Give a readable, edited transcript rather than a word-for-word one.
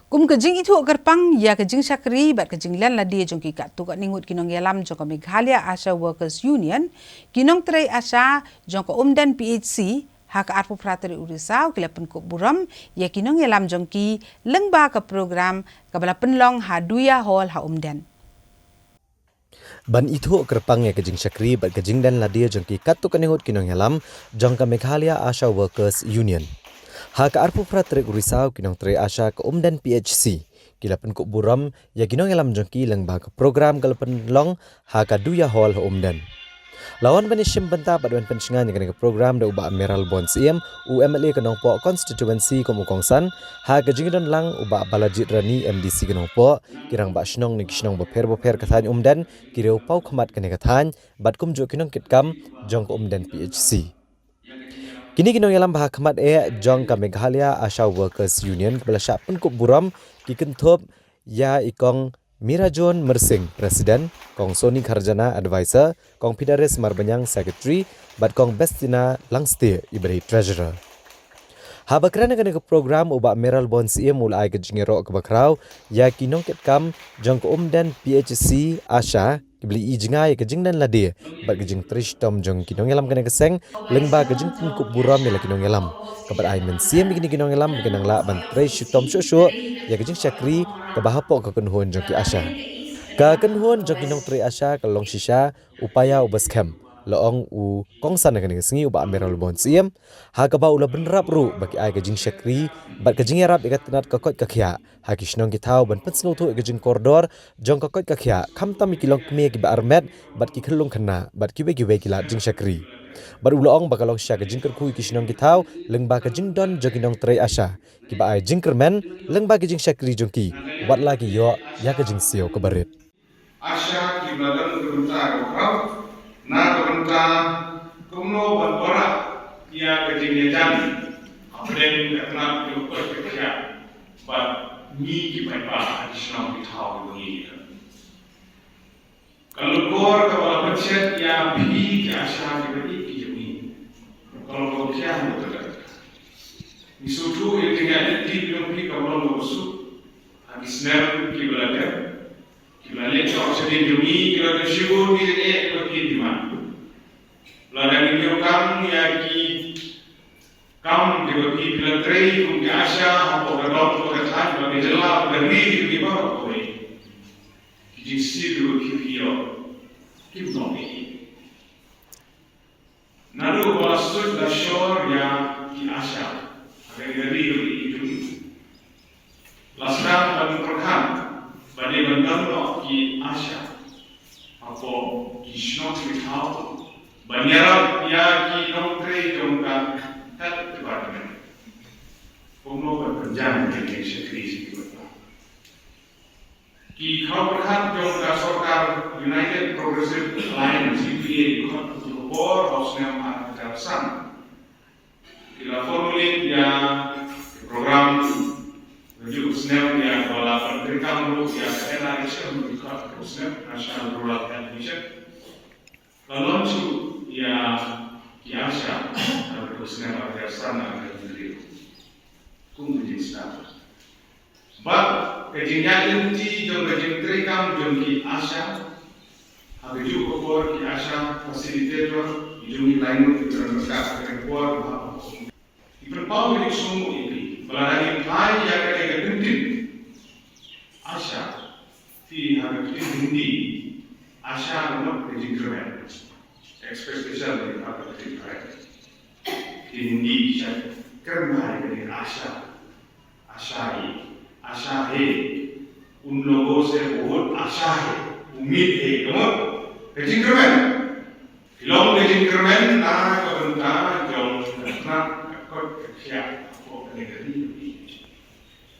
Kum kejing itu gerpang ya kejing sakri bat kejing lan la dia jong ki kat tu kat ningut kinong yalam jong ko Meghalaya Asha Workers Union kinong tray Asha jong ko umdan PHC hak arpu prateri urisau kila pen ko buram ya kinong yalam jong ki lengba ka program kabala penlong haduya hol ha umdan. Ban itu kerpang ya kejing sakri bat kejing dan la dia jong ki kat tu kat ningut kinong yalam jong ka Meghalaya Asha Workers Union. Hak arpu prateri urisau kinong tray Asha ke umdan PHC kila pen ko buram ya kinong yalam jong ki lengba ka program kala penlong hak haduya hol ha umdan. Lawan benishim benta badwan pensingan yang program da uba Meral Bonds IM UMLA kenong po constituency komukongsan ha kejingdon lang uba Balajit Rani MDC kenong po kirang ba shnong ni kishnong boper kathan umdan kireu pau khamat kene kathan batkum jo kinong kitkam jong ko umdan PHC. Kini kinong yalam bah khamat jong ka Meghalaya Asha Workers Union kebala sya pun ko buram ki kenthop ya ikong Mirajon Mersing, Presiden, Kong Soni Kharjana Advisor, Kong Pidaris Marbanyang Secretary, bat Kong Bestina Langste ibari Treasurer. Habakran ke program uba Meral Bonds ia mulai ke jingero ke bakrau ya kinong ketkam jong ko umdan PHC Asha kibli i jingai ke jingdan lade bat ke jing trish tom jong kinong yalam kene keseng lengba ke jing pun ko buram ya kinong yalam kabar ai men siam begini kinong yalam kenang la ban trish tom shosho ya ke jing syakri ke bahapok ke kenhon jong ki Asha ka kenhon jong kinong tri Asha ke long shisha upaya ubas camp loong u kongsan kene sengi uba Meral Bonds iam ha ka ba ula benrap ru bagi ai ke jing syakri bat ke jing yarap ikat tenat kokot kakhya ha kishnong ki thau ban penslo thu ke jing koridor jong kokot kakhya kham tam kilong kme ki ba armet bat ki khlung khana bat ki be ki la jing syakri bar uloong bakalong sya ke jing kerkhui kishnong ki thau lengba ke jing don joginong tray Asha ki ba ai jing kermen lengba ke jing syakri jong ki wat lagi yo ya ke jing sio ke barit Asha ki badan kerunta ko na kerunta kumno bantora ya ke jing jam apren katna ko ko kya ba ni ki bai ba kishnong ki thau ni kalau kor kepala budget ya beli ke Asha ki beri ki jemi kalau kau kya betul misutu yang tinggal di belum ki kalau musuh habis ner ki belajar ki belajar cok sedih jemi kita bersyukur ki ki di mana belajar ni kam ya ki kam ki bagi belajar kum ki Asha apa kadang ko kata bagi jelas bagi ki ba ko ki si dulu ki vio ki nomi nalu balasut da shore ya ki Asha agari itu lasram dan perkan bade bandang ki Asha apa kisno ki thau banyara ya ki nomtre jongka tat department kono berpenjam dengan sekresi ki khau perkan jongka sorkar United Progressive Alliance UPA khot por osnem arsan ila formulir ya program menuju SNEP ya bala pendidikan guru ya era Asia menuju SNEP National Rural Health Mission lalu ya Asha atau SNEP arsan akan diri kumpulan status bab kejadian inti jom kejadian jom ki Asha ada juga por ki Asha facilitator jom lain mereka por Iperpau ini semua ini, melalui kai yang ada genting, Asha, di hari Hindi, Asha nomor kejingkremen, ekspektasi dari apa kejingkremen, di Hindi keren hari Asha, Asha he, un logo se buat Asha he, umid he, nomor kejingkremen, film kejingkremen, nah kebentar jom nak. Ya, apa negeri